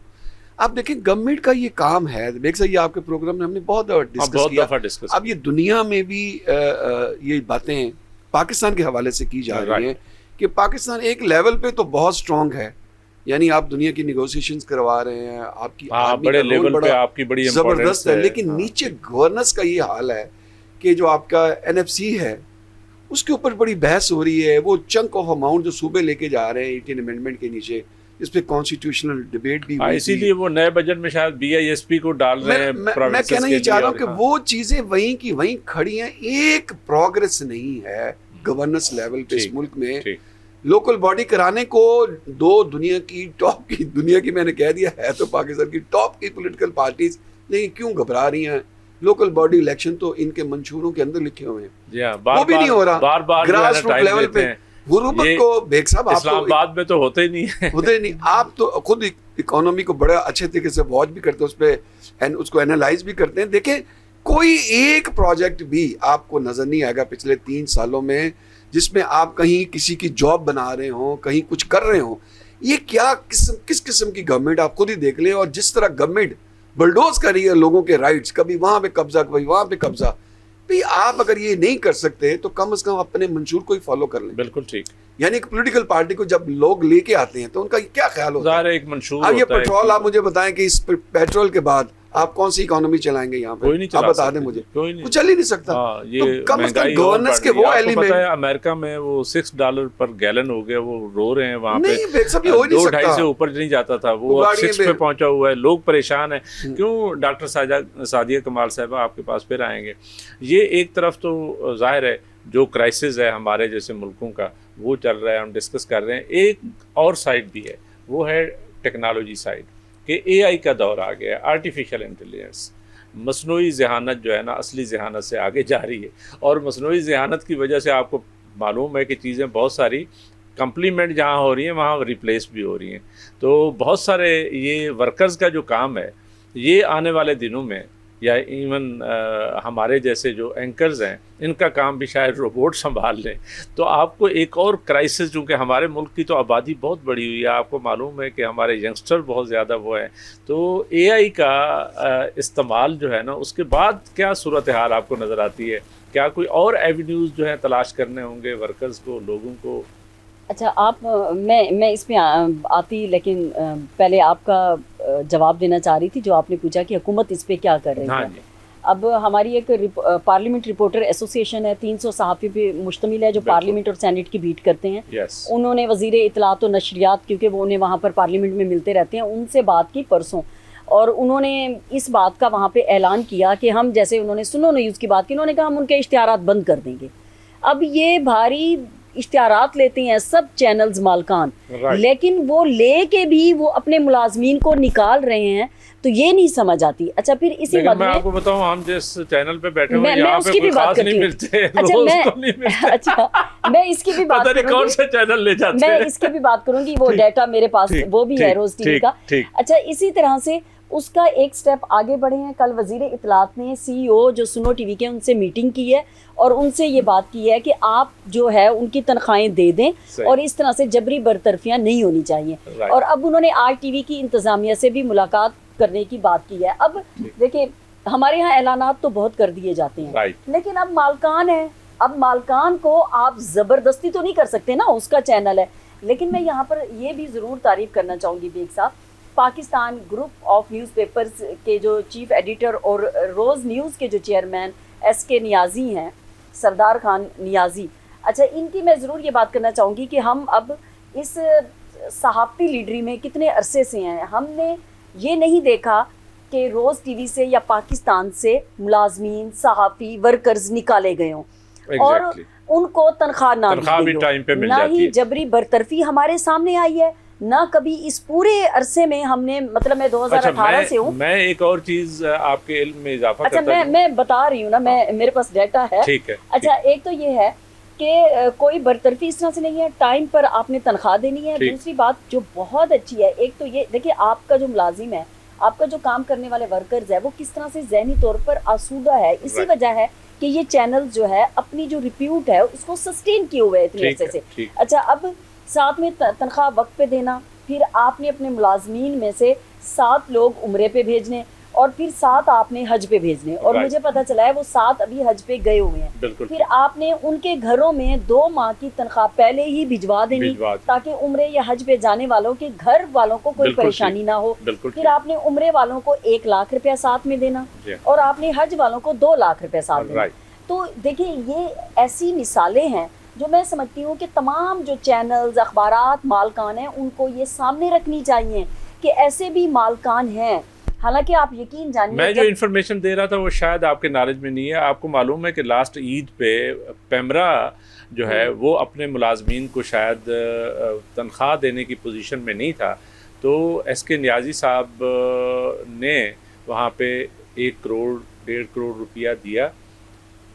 آپ دیکھیں گورنمنٹ کا یہ کام ہے۔ بیگ صاحب یہ آپ کے پروگرام میں ہم نے بہت ڈسکس کیا، اب یہ دنیا میں بھی یہ باتیں پاکستان کے حوالے سے کی جا رہی ہیں کہ پاکستان ایک لیول پہ تو بہت اسٹرانگ ہے، یعنی آپ دنیا کی نیگوسیشنز کروا رہے ہیں، آپ کی بڑے لیول پہ آپ کی بڑی زبردست ہے، لیکن نیچے گورننس کا یہ حال ہے کہ جو آپ کا NFC ہے اس کے اوپر بڑی بحث ہو رہی ہے، وہ چنک آف اماؤنٹ جو صوبے لے کے جا رہے ہیں 18 امینڈمنٹ کے نیچے، اس پہ کانسٹیٹیوشنل ڈیبیٹ بھی ہوئی، اسی لیے وہ نئے بجٹ میں شاید BISP کو ڈال رہے ہیں۔ میں کہنا یہ چاہ رہا ہوں کہ وہ چیزیں وہیں کی وہیں کھڑی ہیں، ایک پروگرس نہیں ہے گورننس لیول پہ اس ملک میں۔ لوکل باڈی کرانے کو 2 دنیا کی ٹاپ کی، دنیا کی میں نے کہہ دیا ہے تو پاکستان کی ٹاپ کی پولیٹیکل پارٹیز، لیکن کیوں گھبرا رہی ہیں؟ لوکل باڈی الیکشن تو ان کے منشوروں کے اندر لکھے ہوئے ہیں، وہ بھی نہیں ہو رہا گراس روٹ لیول پہ۔ غربت کو بیگ صاحب اسلام آباد میں تو ہوتے ہی نہیں، ہوتے نہیں، آپ تو خود اکانومی کو بڑا اچھے طریقے سے واچ بھی کرتے ہیں، اس پہ اس کو اینالائز بھی کرتے ہیں۔ دیکھیں کوئی ایک پروجیکٹ بھی آپ کو نظر نہیں آئے گا پچھلے 3 سالوں میں جس میں آپ کہیں کسی کی جاب بنا رہے ہوں، کہیں کچھ کر رہے ہوں۔ یہ کیا کس قسم کی گورنمنٹ آپ خود ہی دیکھ لیں، اور جس طرح گورنمنٹ بلڈوز کر رہی ہے لوگوں کے رائٹس، کبھی وہاں پہ قبضہ کبھی وہاں پہ قبضہ، بھئی آپ اگر یہ نہیں کر سکتے تو کم از کم اپنے منشور کو ہی فالو کر لیں۔ بالکل ٹھیک، یعنی ایک پولیٹیکل پارٹی کو جب لوگ لے کے آتے ہیں تو ان کا کیا خیال ہوتا ہے؟ ایک منشور اب یہ پیٹرول، آپ مجھے بتائیں کہ اس پیٹرول کے بعد آپ کون سی اکانومی چلائیں گے یہاں پہ؟ آپ بتا دیں مجھے، وہ چل ہی نہیں سکتا۔ تو کم از کم گورننس کے وہ ایلیمنٹ، امریکہ میں وہ $6 پر گیلن ہو گیا، وہ رو رہے ہیں وہاں پہ، 2-2.5 سے اوپر نہیں جاتا تھا، وہ 6 پہ پہنچا ہوا ہے، لوگ پریشان ہیں۔ کیوں ڈاکٹر سعدیہ کمال صاحبہ آپ کے پاس پھر آئیں گے؟ یہ ایک طرف تو ظاہر ہے جو کرائسس ہے ہمارے جیسے ملکوں کا وہ چل رہا ہے، ہم ڈسکس کر رہے ہیں، ایک اور سائڈ بھی ہے، وہ ہے ٹیکنالوجی سائڈ، کہ AI کا دور آ گیا ہے، آرٹیفیشل انٹیلیجنس، مصنوعی ذہانت جو ہے نا اصلی ذہانت سے آگے جا رہی ہے، اور مصنوعی ذہانت کی وجہ سے آپ کو معلوم ہے کہ چیزیں بہت ساری کمپلیمنٹ جہاں ہو رہی ہیں وہاں ریپلیس بھی ہو رہی ہیں، تو بہت سارے یہ ورکرز کا جو کام ہے یہ آنے والے دنوں میں، یا ایون ہمارے جیسے جو اینکرز ہیں ان کا کام بھی شاید روبوٹ سنبھال لیں، تو آپ کو ایک اور کرائسس، چونکہ ہمارے ملک کی تو آبادی بہت بڑی ہوئی ہے، آپ کو معلوم ہے کہ ہمارے ینگسٹر بہت زیادہ وہ ہیں، تو AI کا استعمال جو ہے نا اس کے بعد کیا صورتحال آپ کو نظر آتی ہے؟ کیا کوئی اور ایونیوز جو ہیں تلاش کرنے ہوں گے ورکرز کو، لوگوں کو؟ اچھا، آپ میں اس میں آتی، لیکن پہلے آپ کا جواب دینا چاہ رہی تھی جو آپ نے پوچھا کہ حکومت اس پہ کیا کر رہی ہے۔ اب ہماری ایک پارلیمنٹ رپورٹر ایسوسیشن ہے، 300 صحافی پہ مشتمل ہے جو پارلیمنٹ اور سینٹ کی بیٹ کرتے ہیں۔ انہوں نے وزیر اطلاعات و نشریات، کیونکہ وہ انہیں وہاں پر پارلیمنٹ میں ملتے رہتے ہیں، ان سے بات کی پرسوں، اور انہوں نے اس بات کا وہاں پہ اعلان کیا کہ ہم، جیسے انہوں نے سنو نیوز کی بات کی، انہوں نے کہا ہم ان کے اشتہارات بند کر دیں گے۔ اب یہ بھاری اشتہارات لیتے ہیں سب چینلز مالکان، لیکن وہ لے کے بھی وہ اپنے ملازمین کو نکال رہے ہیں، تو یہ نہیں سمجھ آتی۔ اچھا پھر اسی میں آپ کو بتاؤں، ہم جس چینل پہ بیٹھے ہوئے ہیں یہاں پہ کوئی خاص نہیں ملتے، اچھا میں اس کی بھی بات کروں گی، کون سے چینل لے جاتے ہیں، میں اس کی بھی بات کروں گی، وہ ڈیٹا میرے پاس وہ بھی ہے روز ٹی وی کا۔ اچھا اسی طرح سے اس کا ایک سٹیپ آگے بڑھے ہیں. کل وزیر اطلاعات نے CEO جو سنو ٹی وی کے ان سے میٹنگ کی ہے اور ان سے یہ بات کی ہے کہ آپ جو ہے ان کی تنخواہیں دے دیں اور اس طرح سے جبری برطرفیاں نہیں ہونی چاہیے. اور اب انہوں نے RTV کی انتظامیہ سے بھی ملاقات کرنے کی بات کی ہے. اب دیکھیں ہمارے یہاں اعلانات تو بہت کر دیے جاتے ہیں لیکن اب مالکان ہیں, اب مالکان کو آپ زبردستی تو نہیں کر سکتے نا, اس کا چینل ہے. لیکن میں یہاں پر یہ بھی ضرور تعریف کرنا چاہوں گی بیگ صاحب, Pakistan group of news papers کے جو چیف ایڈیٹر اور روز نیوز کے جو چیئرمین SK نیازی ہیں, سردار خان نیازی, اچھا ان کی میں ضرور یہ بات کرنا چاہوں گی کہ ہم اب اس صحافتی لیڈری میں کتنے عرصے سے ہیں. ہم نے یہ نہیں دیکھا کہ روز ٹی وی سے یا پاکستان سے ملازمین, صحافی, ورکرز نکالے گئے ہوں اور ان کو تنخواہ نہ ہی جبری برطرفی ہمارے سامنے آئی ہے, نہ کبھی اس پورے عرصے میں ہم نے, مطلب میں 2018 سے ہوں. میں ایک اور چیز آپ کے علم میں اضافہ کرتا ہوں. اچھا میں بتا رہی ہوں نا, میرے پاس ڈیٹا ہے. ٹھیک ہے. اچھا ایک تو یہ ہے کہ کوئی برطرفی اس طرح سے نہیں ہے, ٹائم پر آپ نے تنخواہ دینی ہے. دوسری بات جو بہت اچھی ہے, ایک تو یہ دیکھیے آپ کا جو ملازم ہے, آپ کا جو کام کرنے والے ورکرز ہے, وہ کس طرح سے ذہنی طور پر آسودہ ہے. اسی وجہ ہے کہ یہ چینل جو ہے اپنی جو ریپیوٹ ہے اس کو سسٹین کیے ہوئے اتنے عرصے سے. اچھا اب ساتھ میں تنخواہ وقت پہ دینا, پھر آپ نے اپنے ملازمین میں سے 7 لوگ عمرے پہ بھیجنے اور پھر 7 آپ نے حج پہ بھیجنے, اور مجھے پتا چلا ہے وہ 7 ابھی حج پہ گئے ہوئے ہیں. پھر آپ نے ان کے گھروں میں 2 ماہ کی تنخواہ پہلے ہی بھجوا دینی تاکہ عمرے یا حج پہ جانے والوں کے گھر والوں کو کوئی پریشانی نہ ہو. پھر آپ نے عمرے والوں کو 1 لاکھ روپیہ ساتھ میں دینا اور آپ نے حج والوں کو 2 لاکھ روپیہ ساتھ دینا. تو دیکھیں یہ ایسی مثالیں ہیں جو میں سمجھتی ہوں کہ تمام جو چینلز, اخبارات, مالکان ہیں ان کو یہ سامنے رکھنی چاہیے کہ ایسے بھی مالکان ہیں. حالانکہ آپ یقین جانیے, میں جو انفارمیشن دے رہا تھا وہ شاید آپ کے نالج میں نہیں ہے. آپ کو معلوم ہے کہ لاسٹ عید پہ پیمرا جو ہے وہ اپنے ملازمین کو شاید تنخواہ دینے کی پوزیشن میں نہیں تھا, تو SK نیازی صاحب نے وہاں پہ 1 کروڑ 1.5 کروڑ روپیہ دیا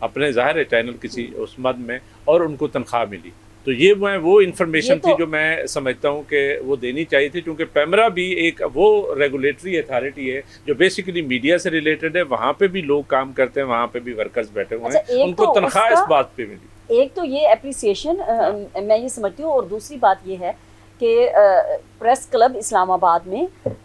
اپنے ظاہر چینل کسی اس مد میں, اور ان کو تنخواہ ملی. تو یہ وہ انفارمیشن تھی جو میں سمجھتا ہوں کہ وہ دینی چاہیے تھی, کیونکہ پیمرا بھی ایک وہ ریگولیٹری اتھارٹی ہے جو بیسیکلی میڈیا سے ریلیٹڈ ہے. وہاں پہ بھی لوگ کام کرتے ہیں, وہاں پہ بھی ورکرز بیٹھے ہوئے ہیں, ان کو تنخواہ اس بات پہ ملی. ایک تو یہ اپریسیشن میں یہ سمجھتی ہوں, اور دوسری بات یہ ہے کہ پریس کلب اسلام آباد میں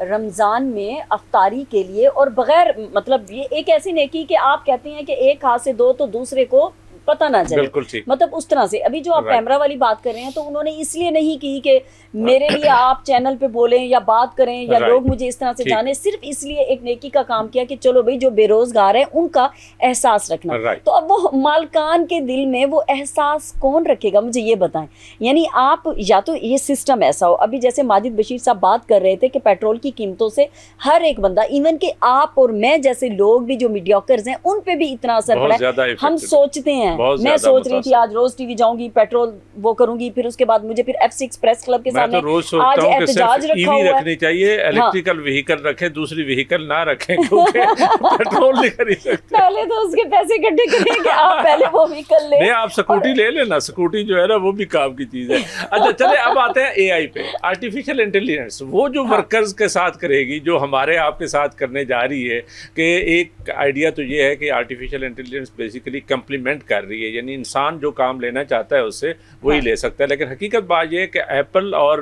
رمضان میں افطاری کے لیے, اور بغیر مطلب یہ ایک ایسی نیکی کہ آپ کہتے ہیں کہ ایک ہاتھ سے دو تو دوسرے کو پتہ نہ چلے, مطلب اس طرح سے. ابھی جو آپ پیمرا والی بات کر رہے ہیں تو انہوں نے اس لیے نہیں کی کہ میرے لیے آپ چینل پہ بولیں یا بات کریں یا لوگ مجھے اس طرح سے جانیں, صرف اس لیے ایک نیکی کا کام کیا کہ چلو بھائی جو بے روزگار ہیں ان کا احساس رکھنا. تو اب وہ مالکان کے دل میں وہ احساس کون رکھے گا, مجھے یہ بتائیں. یعنی آپ یا تو یہ سسٹم ایسا ہو, ابھی جیسے ماجد بشیر صاحب بات کر رہے تھے کہ پیٹرول کی قیمتوں سے ہر ایک بندہ, ایون کہ آپ اور میں جیسے لوگ بھی جو میڈیوکرز ہیں ان پہ بھی اتنا اثر پڑا ہے. ہم سوچتے ہیں, میں سوچ رہی تھی آج روز ٹی وی جاؤں گی, پیٹرول وہ کروں گی, پھر اس کے بعد مجھے پھر F6 پریس کلب کے سامنے آج احتجاج رکھا ہوا ہے. رکھنی چاہیے, الیکٹریکل وہیکل رکھیں, دوسری وہیکل نہ رکھیں کیونکہ پیٹرول نہیں خرید سکتے. پہلے تو اس کے پیسے اکٹھے کریں کہ آپ پہلے وہ وہیکل لیں. نہیں, آپ سکوٹی لے لینا, سکوٹی جو ہے نا وہ بھی کام کی چیز ہے. اچھا چلے اب آتے ہیں AI پہ, آرٹیفیشیل انٹیلیجنس. وہ جو ورکرز کے ساتھ کرے گی, جو ہمارے آپ کے ساتھ کرنے جا رہی ہے, کہ ایک آئیڈیا تو یہ ہے کہ آرٹیفیشیل انٹیلیجنس بیسیکلی کمپلیمنٹ کر رہی ہے, یعنی انسان جو کام لینا چاہتا ہے اس سے وہی لے سکتا ہے. لیکن حقیقت بات یہ ہے کہ ایپل اور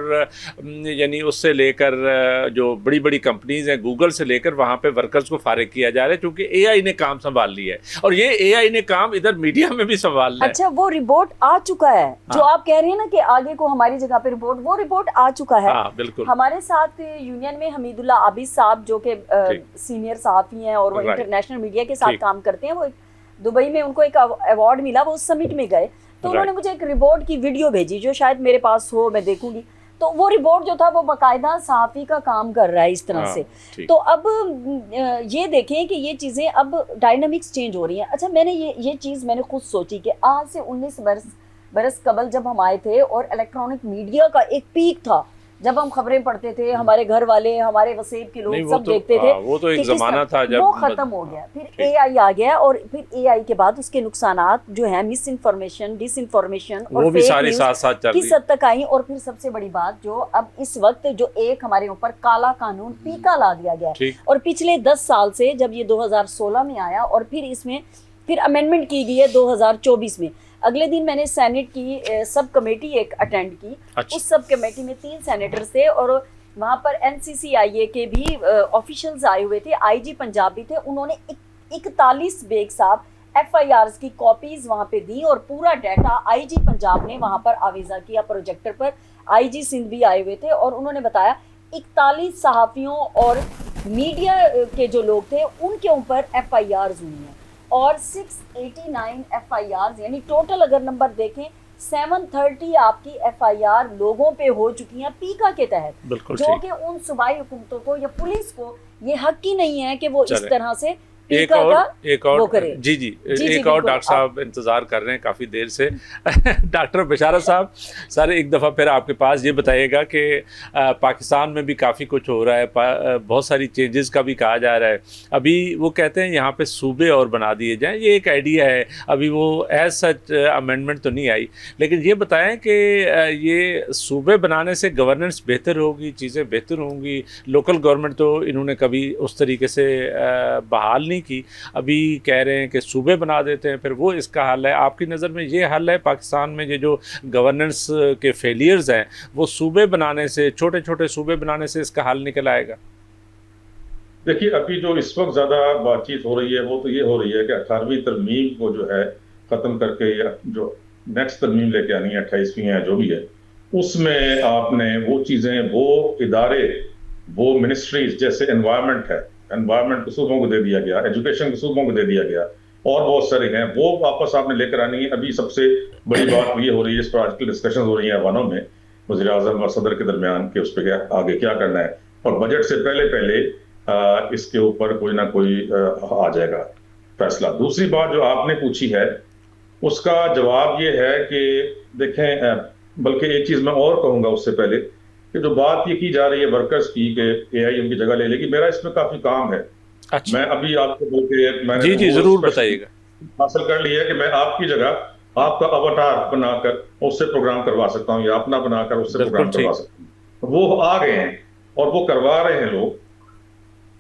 یعنی اس سے لے کر جو بڑی بڑی کمپنیز ہیں, گوگل سے لے کر, وہاں پہ ورکرز کو فارغ کیا جا رہا ہے کیونکہ AI نے کام سنبھال لیا ہے, اور یہ AI نے کام ادھر میڈیا میں بھی سنبھالنا ہے. اچھا وہ رپورٹ آ چکا ہے جو آپ کہہ رہے ہیں نا کہ آگے کو ہماری جگہ پہ رپورٹ, وہ رپورٹ آ چکا ہے. بالکل. ہمارے ساتھ یونین میں حمید اللہ عابد صاحب جو کہ سینئر صحافی ہیں اور وہ انٹرنیشنل میڈیا کے ساتھ کام کرتے ہیں, وہ دبئی میں ان کو ایک ایوارڈ ملا, وہ اس سمٹ میں گئے تو انہوں نے مجھے ایک رپورٹ کی ویڈیو بھیجی جو شاید میرے پاس ہو, میں دیکھوں گی. تو وہ رپورٹ جو تھا وہ باقاعدہ صحافی کا کام کر رہا ہے اس طرح سے. تو اب یہ دیکھیں کہ یہ چیزیں اب ڈائنامکس چینج ہو رہی ہیں. اچھا میں نے یہ چیز میں نے خود سوچی کہ آج سے 19 برس قبل جب ہم آئے تھے اور الیکٹرانک میڈیا کا ایک پیک تھا, جب ہم خبریں پڑھتے تھے ہمارے گھر والے ہمارے وسیب کے لوگ سب دیکھتے تھے، وہ تو ایک زمانہ تھا جب وہ ختم ہو گیا. پھر اے آئی آ گیا اور پھر اے آئی کے بعد اس کے نقصانات جو ہیں مس انفارمیشن، ڈس انفارمیشن اور فیک نیوز کس حد تک آئی. اور پھر سب سے بڑی بات جو اب اس وقت جو ایک ہمارے اوپر کالا قانون پیکا لا دیا گیا ہے، اور پچھلے 10 سال سے جب یہ 2016 میں آیا اور پھر اس میں پھر امینڈمنٹ کی گئی ہے 2024 میں. اگلے دن میں نے سینٹ کی سب کمیٹی ایک اٹینڈ کی. اس سب کمیٹی میں 3 سینیٹرز تھے اور وہاں پر NCCIA کے بھی آفیشلز آئے ہوئے تھے، آئی جی پنجاب بھی تھے. انہوں نے 41 بیگ صاحب FIRs کی کاپیز وہاں پہ دی اور پورا ڈیٹا آئی جی پنجاب نے وہاں پر آویزہ کیا پروجیکٹر پر. آئی جی سندھ بھی آئے ہوئے تھے اور انہوں نے بتایا 41 صحافیوں اور میڈیا کے جو لوگ تھے ان کے اوپر FIRs ہوئی ہیں اور 689 FIRs، یعنی ٹوٹل اگر نمبر دیکھیں 730 آپ کی FIR لوگوں پہ ہو چکی ہیں پیکا کے تحت، جو کہ ان صوبائی حکومتوں کو یا پولیس کو یہ حق ہی نہیں ہے کہ وہ اس طرح سے ایک اور جی ایک اور ڈاکٹر صاحب انتظار کر رہے ہیں کافی دیر سے. ڈاکٹر بشارت صاحب، سر ایک دفعہ پھر آپ کے پاس یہ بتائیے گا کہ پاکستان میں بھی کافی کچھ ہو رہا ہے، بہت ساری چینجز کا بھی کہا جا رہا ہے. ابھی وہ کہتے ہیں یہاں پہ صوبے اور بنا دیے جائیں، یہ ایک آئیڈیا ہے، ابھی وہ ایز سچ امینڈمنٹ تو نہیں آئی. لیکن یہ بتائیں کہ یہ صوبے بنانے سے گورننس بہتر ہوگی، چیزیں بہتر ہوں گی؟ لوکل گورنمنٹ تو انہوں نے کبھی اس طریقے سے بحال نہیں کی، ابھی کہہ رہے ہیں کہ صوبے بنا دیتے ہیں، پھر وہ اس کا حل ہے. آپ کی نظر میں یہ حل ہے پاکستان میں یہ جو گورننس کے فیلیئرز ہیں وہ صوبے بنانے سے، چھوٹے چھوٹے صوبے بنانے سے اس کا حل نکل آئے گا؟ دیکھیے ابھی جو اس وقت زیادہ بات چیت ہو رہی ہے وہ تو یہ ہو رہی ہے کہ 18ویں ترمیم کو جو ہے ختم کر کے جو نیکسٹ ترمیم لے کے آنی ہے 28ویں ہے جو بھی ہے، اس میں آپ نے وہ چیزیں، وہ ادارے، وہ منسٹریز جیسے انوائرمنٹ ہے، انوائرمنٹ کو صوبوں کو دے دیا گیا، ایجوکیشن کو صوبوں کو دے دیا گیا، اور بہت سارے ہیں وہ واپس آپ نے لے کر آنی ہے. ابھی سب سے بڑی بات یہ ہو رہی ہے، اس پر آج کل ڈسکشن ہو رہی ہیں ایوانوں میں وزیر اعظم اور صدر کے درمیان کہ اس پہ آگے کیا کرنا ہے، اور بجٹ سے پہلے اس کے اوپر کوئی نہ کوئی آ جائے گا فیصلہ. دوسری بات جو آپ نے پوچھی ہے اس کا جواب یہ ہے کہ دیکھیں، بلکہ ایک چیز میں اور کہوں گا اس سے پہلے کہ جو بات یہ کی جا رہی ہے ورکرز کی کہ اے آئی ان کی جگہ لے لے گی، میرا اس میں کافی کام ہے. میں ابھی آپ کو بول کے میں نے جی ضرور بتائیے گا حاصل کر لیا ہے کہ میں آپ کی جگہ آپ کا اواتار بنا کر اس سے پروگرام کروا سکتا ہوں یا اپنا بنا کر اس سے پروگرام کروا سکتا ہوں. وہ آ گئے ہیں اور وہ کروا رہے ہیں لوگ.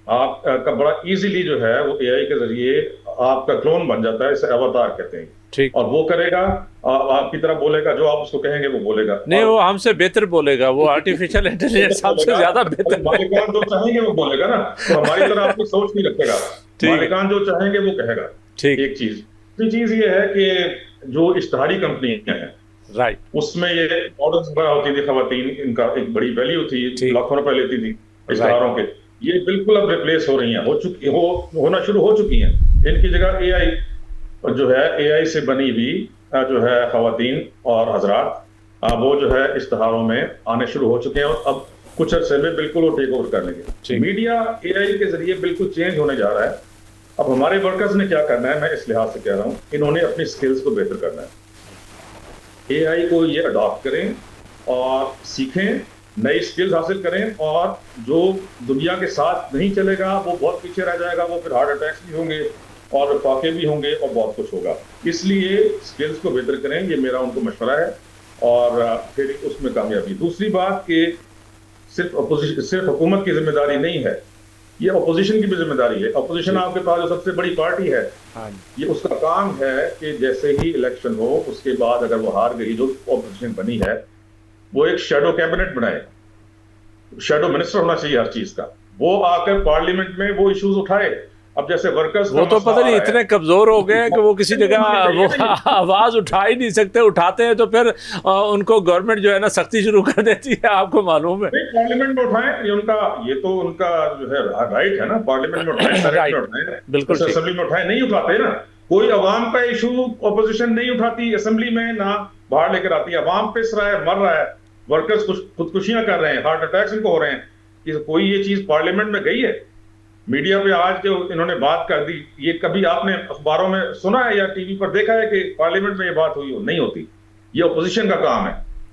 آپ کا بڑا ایزیلی جو ہے وہ اے آئی کے ذریعے آپ کا کلون بن جاتا ہے، اسے اواتار کہتے ہیں، اور وہ کرے گا آپ کی طرح بولے گا، جو آپ اس کو کہیں گے وہ بولے گا. نہیں، وہ ہم سے بہتر بولے گا، وہ آرٹیفیشل انٹیلیجنس ہم سے زیادہ بہتر. مالکان جو چاہیں گے وہ بولے گا نا، تو ہماری طرح آپ کی سوچ نہیں رکھے گا. مالکان جو چاہیں گے وہ کہے گا. ایک چیز. دوسری چیز یہ ہے کہ جو اشتہاری کمپنیاں ہیں، رائٹ، اس میں یہ آڈرز بڑا ہوتی تھی، خواتین ان کا ایک بڑی ویلیو تھی، لاکھوں روپے لیتی تھی اشتہاروں کے. یہ بالکل اب ریپلیس ہو رہی ہیں، ہونا شروع ہو چکی ہیں. ان کی جگہ اے آئی جو ہے، اے آئی سے بنی ہوئی جو ہے خواتین اور حضرات وہ جو ہے اشتہاروں میں آنے شروع ہو چکے ہیں، اور اب کچھ عرصے میں بالکل وہ ٹیک اوور کر لیں گے. میڈیا اے آئی کے ذریعے بالکل چینج ہونے جا رہا ہے. اب ہمارے ورکرز نے کیا کرنا ہے، میں اس لحاظ سے کہہ رہا ہوں، انہوں نے اپنی سکلز کو بہتر کرنا ہے. اے آئی کو یہ اڈاپٹ کریں اور سیکھیں، نئی سکلز حاصل کریں، اور جو دنیا کے ساتھ نہیں چلے گا وہ بہت پیچھے رہ جائے گا. وہ پھر ہارٹ اٹیکس بھی ہوں گے اور فاقے بھی ہوں گے اور بہت کچھ ہوگا. اس لیے سکلز کو بہتر کریں، یہ میرا ان کو مشورہ ہے، اور پھر اس میں کامیابی. دوسری بات کہ صرف حکومت کی ذمہ داری نہیں ہے، یہ اپوزیشن کی بھی ذمہ داری ہے. اپوزیشن آپ کے پاس جو سب سے بڑی پارٹی ہے، یہ اس کا کام ہے کہ جیسے ہی الیکشن ہو اس کے بعد اگر وہ ہار گئی، جو اپوزیشن بنی ہے، وہ ایک شیڈو کیبنٹ بنائے. شیڈو منسٹر ہونا چاہیے ہر چیز کا. وہ آ کر پارلیمنٹ میں وہ ایشوز اٹھائے. اب جیسے ورکرز وہ تو پتہ نہیں اتنے کمزور ہو گئے کہ وہ کسی جگہ وہ آواز اٹھا ہی نہیں سکتے. اٹھاتے ہیں تو پھر ان کو گورنمنٹ جو ہے نا سختی شروع کر دیتی ہے، آپ کو معلوم ہے. پارلیمنٹ میں اٹھائیں، یہ تو ان کا جو ہے رائٹ ہے نا. پارلیمنٹ میں اٹھائیں، بالکل اسمبلی میں اٹھائیں. نہیں اٹھاتے نا، کوئی عوام کا ایشو اپوزیشن نہیں اٹھاتی اسمبلی میں، نہ باہر لے کر آتی ہے. عوام پس رہا ہے، مر رہا ہے، ورکرز خودکشیاں کر رہے ہیں، ہارٹ اٹیکس ان کو ہو رہے ہیں. کہ کوئی یہ چیز پارلیمنٹ میں گئی ہے؟ میڈیا پہ آج جو انہوں نے بات کر دی، یہ کبھی آپ نے اخباروں میں سنا ہے یا ٹی وی پر دیکھا ہے کہ پارلیمنٹ میں یہ بات ہوئی ہو؟ نہیں ہوتی. یہ اپوزیشن کا کام ہے.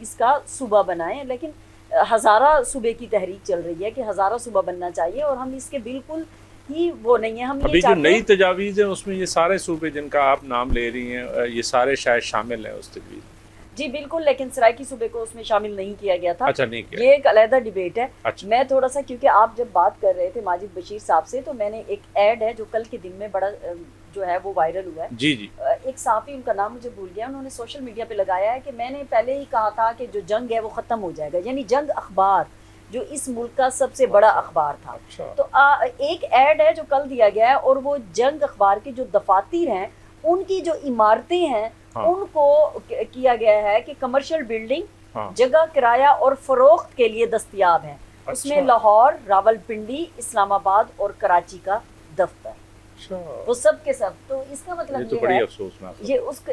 اس کا صوبہ بنائیں، لیکن ہزارہ صوبے کی تحریک چل رہی ہے کہ ہزارہ صوبہ بننا چاہیے، اور ہم اس کے بالکل ہی وہ نہیں ہے. ہم ابھی جو نئی تجاویز ہیں اس میں یہ سارے صوبے جن کا آپ نام لے رہی ہیں یہ سارے شاید شامل ہیں اس تجویز میں. جی بالکل، لیکن سرائیکی صوبے کو اس میں شامل نہیں کیا گیا تھا. اچھا، نہیں کیا. یہ ایک علیحدہ ڈیبیٹ ہے. اچھا. میں تھوڑا سا، کیونکہ آپ جب بات کر رہے تھے ماجد بشیر صاحب سے، تو میں نے ایک ایڈ ہے جو کل کے دن میں بڑا جو ہے وہ وائرل ہوا ہے. جی جی. ایک صحافی، ان کا نام مجھے بھول گیا، انہوں نے سوشل میڈیا پہ لگایا ہے کہ میں نے پہلے ہی کہا تھا کہ جو جنگ ہے وہ ختم ہو جائے گا، یعنی جنگ اخبار جو اس ملک کا سب سے بڑا اخبار تھا. تو ایک ایڈ ہے جو کل دیا گیا ہے، اور وہ جنگ اخبار کے جو دفاتر ہیں ان کی جو عمارتیں ہیں ان کو کیا گیا ہے کہ کمرشل بلڈنگ جگہ کرایہ اور فروخت کے لیے دستیاب ہیں. اس میں لاہور، راولپنڈی، اسلام آباد اور کراچی کا دفتر، وہ سب کے سب. تو اس کا مطلب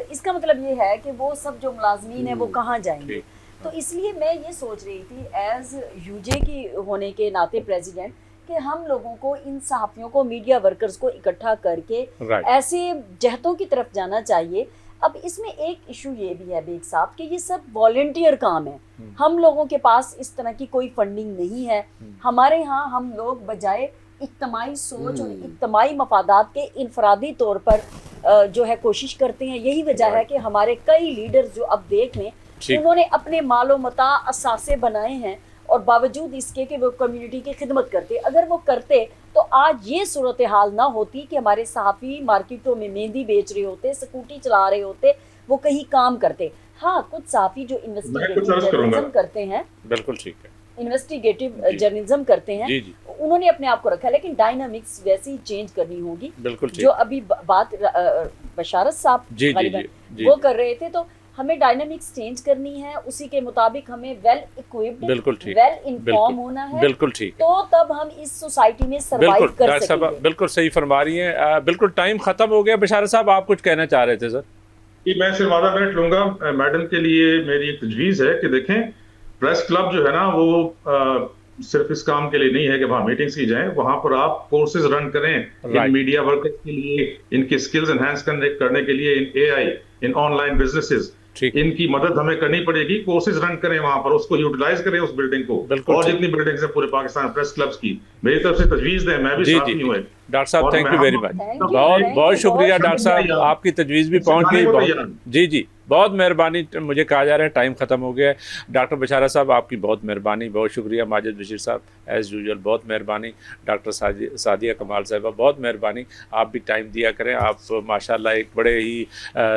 اس کا مطلب یہ ہے کہ وہ سب جو ملازمین ہیں وہ کہاں جائیں گے. تو اس لیے میں یہ سوچ رہی تھی ایز یو جے کی ہونے کے ناطے پریزیڈنٹ کہ ہم لوگوں کو، ان صحافیوں کو، میڈیا ورکرز کو اکٹھا کر کے ایسے جہتوں کی طرف جانا چاہیے. اب اس میں ایک ایشو یہ بھی ہے بیگ صاحب کہ یہ سب والنٹیئر کام ہے. ہم لوگوں کے پاس اس طرح کی کوئی فنڈنگ نہیں ہے. ہمارے ہاں ہم لوگ بجائے اجتماعی سوچ اور اجتماعی مفادات کے انفرادی طور پر جو ہے کوشش کرتے ہیں. یہی وجہ ہے کہ ہمارے کئی لیڈرز جو اب دیکھ لیں انہوں نے اپنے مال و متاع اثاثے بنائے ہیں، اور باوجود اس کے کہ وہ کمیونٹی کی خدمت کرتے. اگر وہ کرتے تو آج یہ صورتحال نہ ہوتی کہ ہمارے صحافی مارکیٹوں میں مہندی بیچ رہے ہوتے، سکوٹی چلا رہے ہوتے، وہ کہیں کام کرتے. ہاں، کچھ صحافی جو انویسٹیگیٹو جرنلزم کرتے ہیں، بالکل ٹھیک ہے، انویسٹیگیٹو جرنلزم کرتے ہیں، انہوں نے اپنے آپ کو رکھا. لیکن ڈائنامکس ویسی چینج کرنی ہوگی. جو ابھی بات بشارت صاحب وہ کر رہے تھے، تو ہمیں ڈائنامکس چینج کرنی ہے. اسی کے مطابق ہمیں ویل اکوپڈ، ویل انفارم ہونا ہے. بالکل ٹھیک. تو تب ہم اس سوسائٹی میں سروائیو کر سکیں گے. بالکل صحیح فرما رہی ہیں. بالکل ٹائم ختم ہو گیا. بشارت صاحب آپ کچھ کہنا چاہ رہے تھے سر؟ جی، میں صرف آدھا منٹ لوں گا. میڈم کے لیے میری ایک تجویز ہے کہ دیکھیں، پریس کلب جو ہے نا وہ صرف اس کام کے لیے نہیں ہے کہ وہاں میٹنگز کی جائیں. وہاں پر آپ کورسز رن کریں ان میڈیا ورکرز کے لیے، ان کی سکلز انہینس کرنے کے لیے، ان اے آئی، ان آن لائن بزنسز. ان کی مدد ہمیں کرنی پڑے گی. کورسز رن کریں وہاں پر، اس کو یوٹیلائز کریں اس بلڈنگ کو. اور جتنی بلڈنگز ہیں پورے پاکستان پریس کلبز کی، میری طرف سے تجویز دیں. میں بھی ساتھی ہوں. ڈاکٹر صاحب تھینک یو ویری مچ. بہت شکریہ ڈاکٹر صاحب، آپ کی تجویز بھی پہنچ گئی. جی بہت مہربانی. مجھے کہا جا رہا ہے ٹائم ختم ہو گیا ہے. ڈاکٹر بشارت صاحب آپ کی بہت مہربانی، بہت شکریہ. ماجد بشیر صاحب ایز یوزول بہت مہربانی. ڈاکٹر سعدیہ کمال صاحبہ بہت مہربانی. آپ بھی ٹائم دیا کریں. آپ ماشاءاللہ ایک بڑے ہی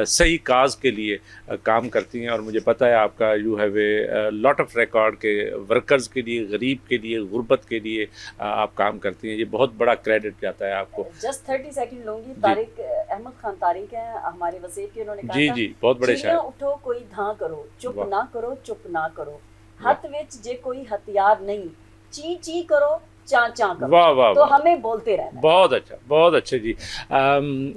صحیح کاز کے لیے کام کرتی ہیں، اور مجھے پتہ ہے آپ کا you have a lot of record کے ورکرز کے لیے، غریب کے لیے، غربت کے لیے آپ کام کرتی ہیں. یہ بہت بڑا کریڈٹ جاتا ہے آپ کو. جسٹ 30 سیکنڈ لوں گی. طارق احمد خان طارق ہیں ہمارے وسیع کے، انہوں نے کہا جی بہت بڑے شاعر. اٹھو کوئی دھاں کرو، چپ نہ کرو، چپ نہ کرو، ہاتھ وچ جے کوئی ہتھیار نہیں، چی چی کرو، چاں چاں کرو. واہ واہ، تو ہمیں بولتے رہنا. بہت اچھا، بہت اچھا. جی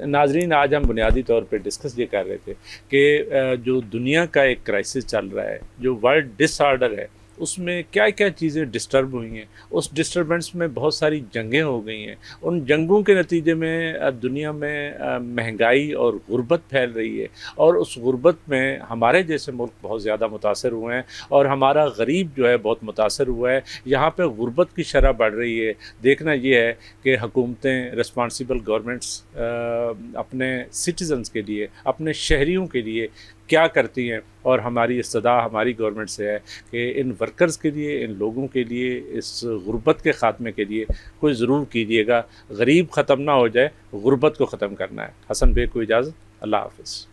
ناظرین، آج ہم بنیادی طور پہ ڈسکس یہ کر رہے تھے کہ جو دنیا کا ایک کرائسس چل رہا ہے، جو ورلڈ ڈس آرڈر ہے، اس میں کیا کیا چیزیں ڈسٹرب ہوئی ہیں. اس ڈسٹربنس میں بہت ساری جنگیں ہو گئی ہیں. ان جنگوں کے نتیجے میں دنیا میں مہنگائی اور غربت پھیل رہی ہے، اور اس غربت میں ہمارے جیسے ملک بہت زیادہ متاثر ہوئے ہیں، اور ہمارا غریب جو ہے بہت متاثر ہوا ہے. یہاں پہ غربت کی شرح بڑھ رہی ہے. دیکھنا یہ ہے کہ حکومتیں، رسپانسیبل گورنمنٹس اپنے سٹیزنز کے لیے، اپنے شہریوں کے لیے کیا کرتی ہیں. اور ہماری استدعا ہماری گورنمنٹ سے ہے کہ ان ورکرز کے لیے، ان لوگوں کے لیے، اس غربت کے خاتمے کے لیے کوئی ضرور کیجیے گا. غریب ختم نہ ہو جائے، غربت کو ختم کرنا ہے. حسن بیگ کو اجازت. اللہ حافظ.